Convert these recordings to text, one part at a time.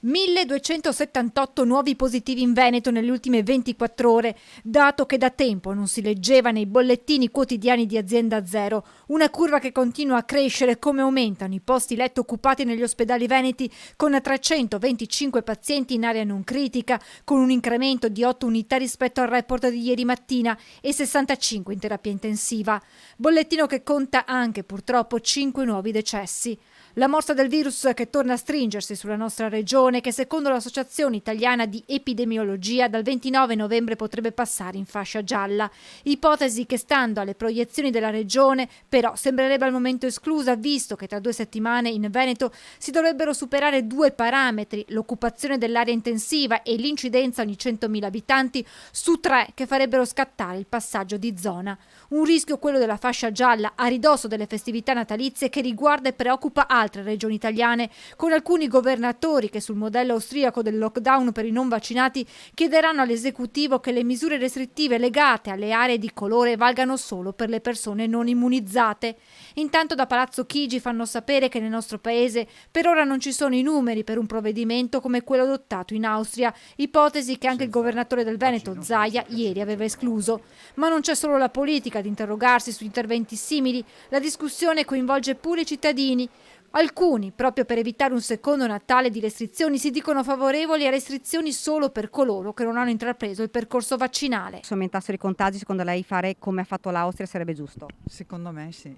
1278 nuovi positivi in Veneto nelle ultime 24 ore, dato che da tempo non si leggeva nei bollettini quotidiani di Azienda Zero, una curva che continua a crescere come aumentano i posti letto occupati negli ospedali veneti, con 325 pazienti in area non critica, con un incremento di 8 unità rispetto al report di ieri mattina e 65 in terapia intensiva. Bollettino che conta anche purtroppo 5 nuovi decessi. La morsa del virus che torna a stringersi sulla nostra regione, che secondo l'Associazione Italiana di Epidemiologia dal 29 novembre potrebbe passare in fascia gialla. Ipotesi che, stando alle proiezioni della regione, però sembrerebbe al momento esclusa, visto che tra 2 settimane in Veneto si dovrebbero superare 2 parametri, l'occupazione dell'area intensiva e l'incidenza ogni 100.000 abitanti, su 3 che farebbero scattare il passaggio di zona. Un rischio, quello della fascia gialla, a ridosso delle festività natalizie, che riguarda e preoccupa altre regioni italiane, con alcuni governatori che, sul modello austriaco del lockdown per i non vaccinati, chiederanno all'esecutivo che le misure restrittive legate alle aree di colore valgano solo per le persone non immunizzate. Intanto da Palazzo Chigi fanno sapere che nel nostro paese per ora non ci sono i numeri per un provvedimento come quello adottato in Austria, ipotesi che anche il governatore del Veneto, Zaia, ieri aveva escluso. Ma non c'è solo la politica ad interrogarsi su interventi simili, la discussione coinvolge pure i cittadini. Alcuni, proprio per evitare un secondo Natale di restrizioni, si dicono favorevoli a restrizioni solo per coloro che non hanno intrapreso il percorso vaccinale. Se aumentassero i contagi, secondo lei fare come ha fatto l'Austria sarebbe giusto? Secondo me sì.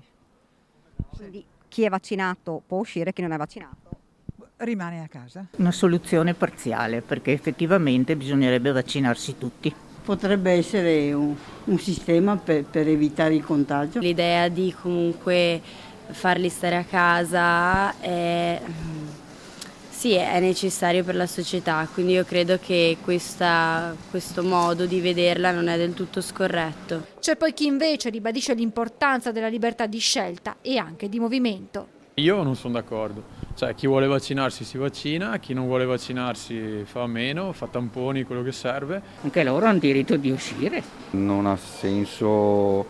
Quindi chi è vaccinato può uscire, chi non è vaccinato Rimane a casa. Una soluzione parziale, perché effettivamente bisognerebbe vaccinarsi tutti. Potrebbe essere un sistema per evitare il contagio. L'idea di comunque farli stare a casa sì, è necessario per la società, quindi io credo che questo modo di vederla non è del tutto scorretto. C'è poi chi invece ribadisce l'importanza della libertà di scelta e anche di movimento. Io non sono d'accordo, cioè chi vuole vaccinarsi si vaccina, chi non vuole vaccinarsi fa meno, fa tamponi, quello che serve. Anche loro hanno diritto di uscire. Non ha senso,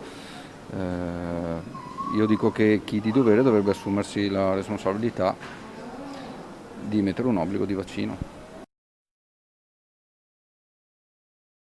io dico che chi di dovere dovrebbe assumersi la responsabilità di mettere un obbligo di vaccino.